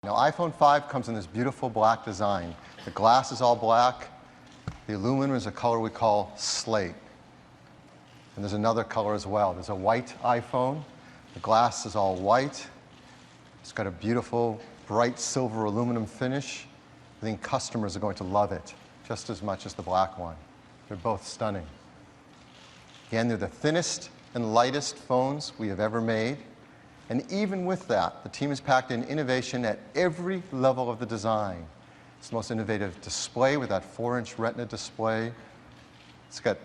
Now, iPhone 5 comes in this beautiful black design. The glass is all black. The aluminum is a color we call slate. And there's another color as well. There's a white iPhone. The glass is all white. It's got a beautiful, bright silver aluminum finish. I think customers are going to love it just as much as the black one. They're both stunning. Again, they're the thinnest and lightest phones we have ever made. And even with that, the team has packed in innovation at every level of the design. It's the most innovative display with that 4-inch Retina display. It's got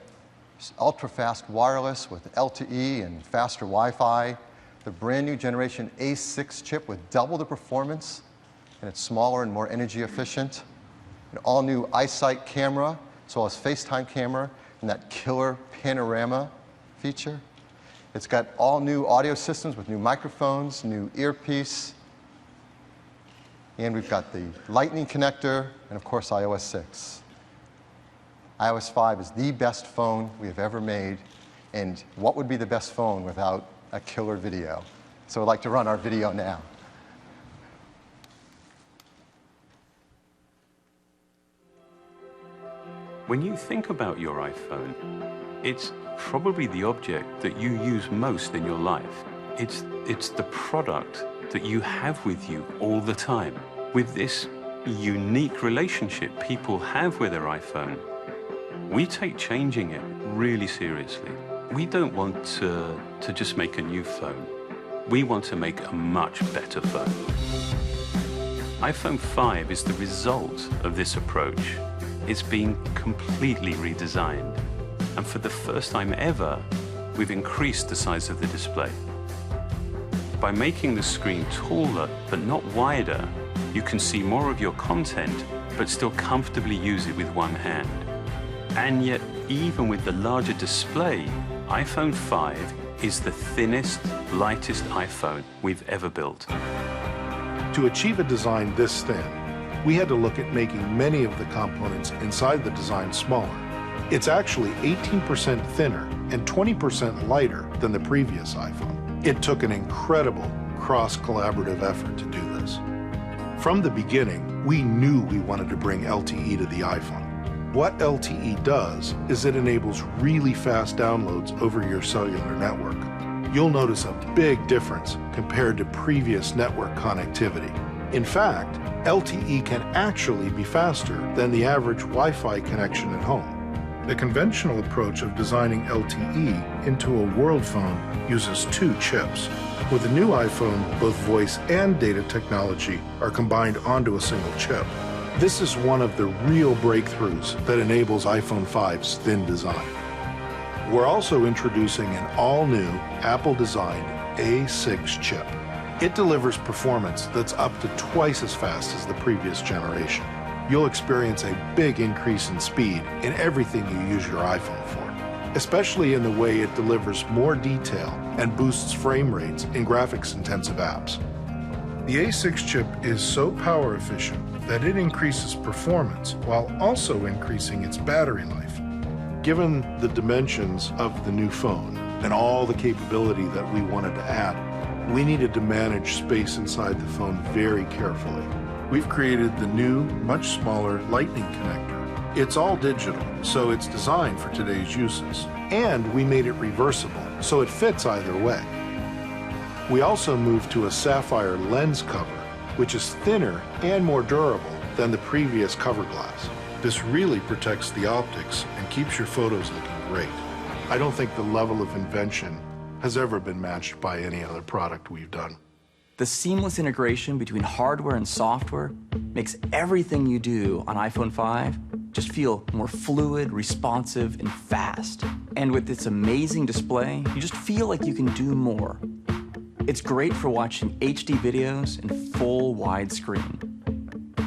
ultra-fast wireless with LTE and faster Wi-Fi. The brand new generation A6 chip with double the performance, and it's smaller and more energy efficient. An all-new iSight camera, as well as FaceTime camera, and that killer panorama feature. It's got all new audio systems with new microphones, new earpiece, and we've got the Lightning connector, and of course iOS 6. iOS 5 is the best phone we have ever made, and what would be the best phone without a killer video? So I'd like to run our video now. When you think about your iPhone, it's probably the object that you use most in your life. It's the product that you have with you all the time. With this unique relationship people have with their iPhone, we take changing it really seriously. We don't want to just make a new phone. We want to make a much better phone. iPhone 5 is the result of this approach. It's been completely redesigned. And for the first time ever, we've increased the size of the display. By making the screen taller but not wider, you can see more of your content but still comfortably use it with one hand. And yet, even with the larger display, iPhone 5 is the thinnest, lightest iPhone we've ever built. To achieve a design this thin, we had to look at making many of the components inside the design smaller. It's actually 18% thinner and 20% lighter than the previous iPhone. It took an incredible cross-collaborative effort to do this. From the beginning, we knew we wanted to bring LTE to the iPhone. What LTE does is it enables really fast downloads over your cellular network. You'll notice a big difference compared to previous network connectivity. In fact, LTE can actually be faster than the average Wi-Fi connection at home. The conventional approach of designing LTE into a world phone uses two chips. With the new iPhone, both voice and data technology are combined onto a single chip. This is one of the real breakthroughs that enables iPhone 5's thin design. We're also introducing an all-new Apple-designed A6 chip. It delivers performance that's up to twice as fast as the previous generation. You'll experience a big increase in speed in everything you use your iPhone for, especially in the way it delivers more detail and boosts frame rates in graphics-intensive apps. The A6 chip is so power efficient that it increases performance while also increasing its battery life. Given the dimensions of the new phone and all the capability that we wanted to add, we needed to manage space inside the phone very carefully. We've created the new, much smaller Lightning connector. It's all digital, so it's designed for today's uses. And we made it reversible, so it fits either way. We also moved to a sapphire lens cover, which is thinner and more durable than the previous cover glass. This really protects the optics and keeps your photos looking great. I don't think the level of invention has ever been matched by any other product we've done. The seamless integration between hardware and software makes everything you do on iPhone 5 just feel more fluid, responsive, and fast. And with its amazing display, you just feel like you can do more. It's great for watching HD videos in full widescreen.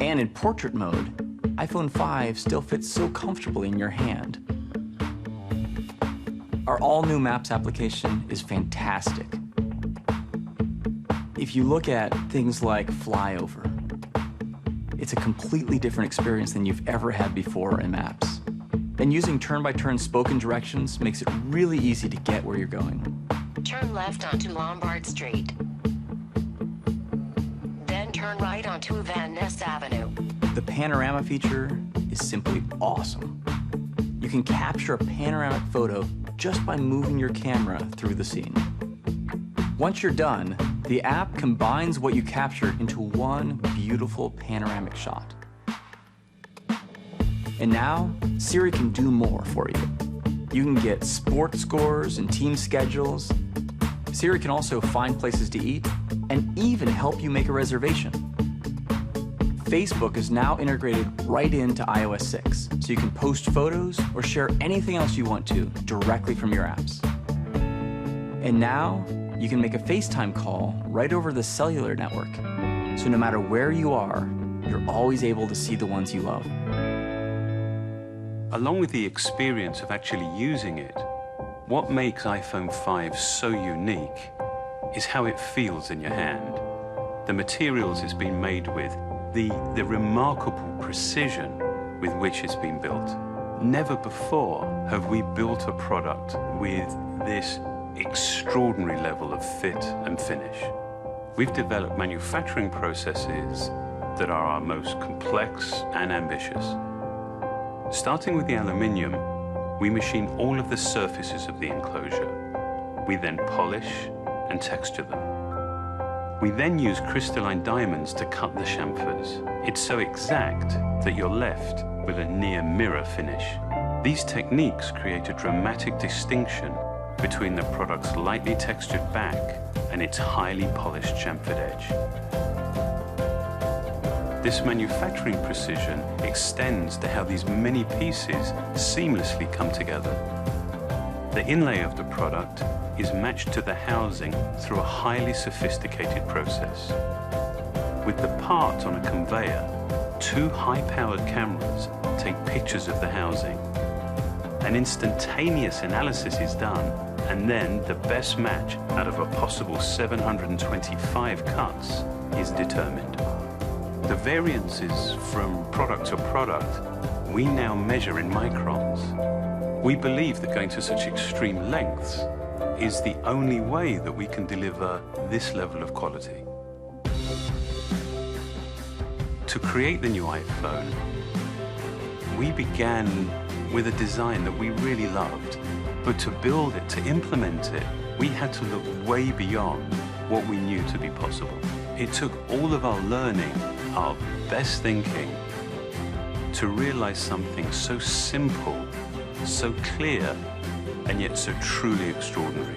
And in portrait mode, iPhone 5 still fits so comfortably in your hand. Our all-new Maps application is fantastic. If you look at things like flyover, it's a completely different experience than you've ever had before in Maps. And using turn-by-turn spoken directions makes it really easy to get where you're going. Turn left onto Lombard Street. Then turn turn right onto Van Ness Avenue. The panorama feature is simply awesome. You can capture a panoramic photo just by moving your camera through the scene. Once you're done, the app combines what you captured into one beautiful panoramic shot. And now, Siri can do more for you. You can get sports scores and team schedules. Siri can also find places to eat and even help you make a reservation. Facebook is now integrated right into iOS 6, so you can post photos or share anything else you want to directly from your apps. And now, you can make a FaceTime call right over the cellular network, so no matter where you are, you're always able to see the ones you love. Along with the experience of actually using it, what makes iPhone 5 so unique is how it feels in your hand. The materials it's been made with, the remarkable precision with which it's been built. Never before have we built a product with this extraordinary level of fit and finish. We've developed manufacturing processes that are our most complex and ambitious. Starting with the aluminium, we machine all of the surfaces of the enclosure. We then polish and texture them. We then use crystalline diamonds to cut the chamfers. It's so exact that you're left with a near mirror finish. These techniques create a dramatic distinction between the product's lightly textured back and its highly polished chamfered edge. This manufacturing precision extends to how these many pieces seamlessly come together. The inlay of the product is matched to the housing through a highly sophisticated process. With the part on a conveyor, 2 high-powered cameras take pictures of the housing. An instantaneous analysis is done, and then the best match out of a possible 725 cuts is determined. The variances from product to product we now measure in microns. We believe that going to such extreme lengths is the only way that we can deliver this level of quality. To create the new iPhone, we began with a design that we really loved, but to build it, to implement it, we had to look way beyond what we knew to be possible. It took all of our learning, our best thinking, to realize something so simple, so clear, and yet so truly extraordinary.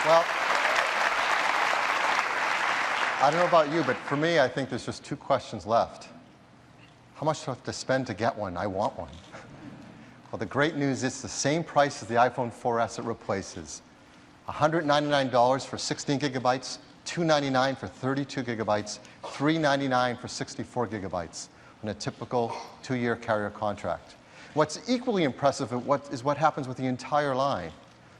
Well, I don't know about you, but for me, I think there's just 2 questions left. How much do I have to spend to get one? I want one. Well, the great news is it's the same price as the iPhone 4S it replaces. $199 for 16 gigabytes, $299 for 32 gigabytes, $399 for 64 gigabytes on a typical 2-year carrier contract. What's equally impressive is what happens with the entire line.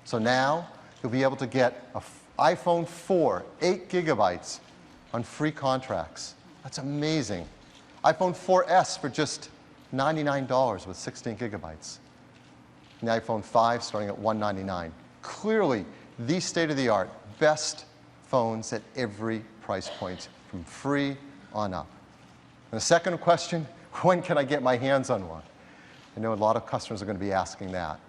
So now you'll be able to get an iPhone 4, 8 gigabytes on free contracts. That's amazing. iPhone 4S for just $99 with 16 gigabytes. And the iPhone 5 starting at $199. Clearly, the state-of-the-art, best phones at every price point, from free on up. And the second question, when can I get my hands on one? I know a lot of customers are going to be asking that.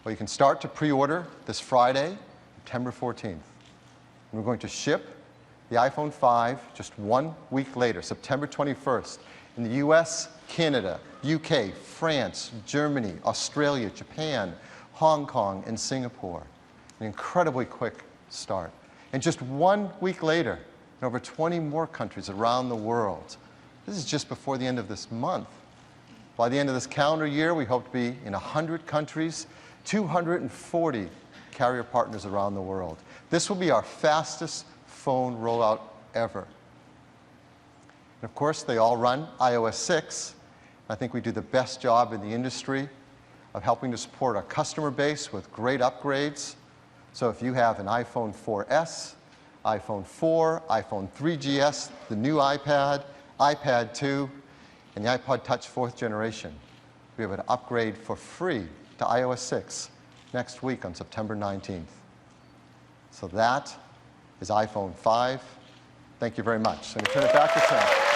Well, you can start to pre-order this Friday, September 14th. And we're going to ship the iPhone 5 just 1 week later, September 21st, in the US, Canada, UK, France, Germany, Australia, Japan, Hong Kong, and Singapore. An incredibly quick start. And just 1 week later, in over 20 more countries around the world. This is just before the end of this month. By the end of this calendar year, we hope to be in 100 countries, 240 carrier partners around the world. This will be our fastest phone rollout ever. And of course, they all run iOS 6. I think we do the best job in the industry of helping to support our customer base with great upgrades. So if you have an iPhone 4S, iPhone 4, iPhone 3GS, the new iPad, iPad 2, and the iPod Touch 4th generation, we have an upgrade for free to iOS 6 next week on September 19th. So that is iPhone 5. Thank you very much. I'm going to turn it back to Tim.